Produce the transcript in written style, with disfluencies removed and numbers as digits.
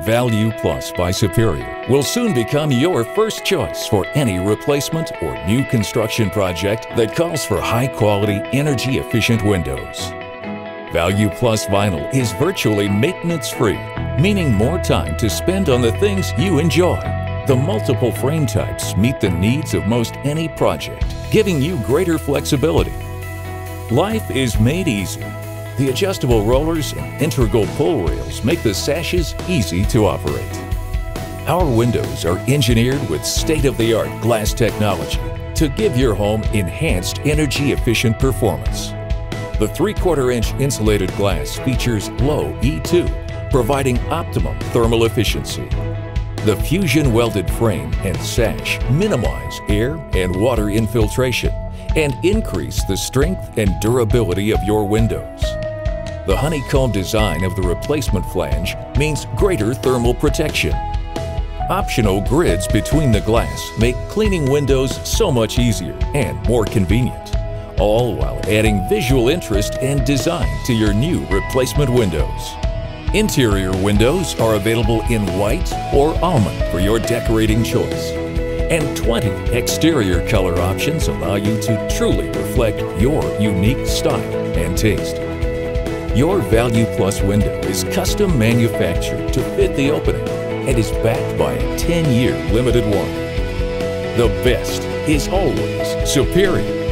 Value Plus by Superior will soon become your first choice for any replacement or new construction project that calls for high-quality, energy-efficient windows. Value Plus vinyl is virtually maintenance-free, meaning more time to spend on the things you enjoy. The multiple frame types meet the needs of most any project, giving you greater flexibility. Life is made easy. The adjustable rollers and integral pull rails make the sashes easy to operate. Our windows are engineered with state-of-the-art glass technology to give your home enhanced energy-efficient performance. The 3/4-inch insulated glass features low E2, providing optimum thermal efficiency. The fusion welded frame and sash minimize air and water infiltration and increase the strength and durability of your windows. The honeycomb design of the replacement flange means greater thermal protection. Optional grids between the glass make cleaning windows so much easier and more convenient, all while adding visual interest and design to your new replacement windows. Interior windows are available in white or almond for your decorating choice, and 20 exterior color options allow you to truly reflect your unique style and taste. Your Value Plus window is custom manufactured to fit the opening and is backed by a 10-year limited warranty. The best is always superior.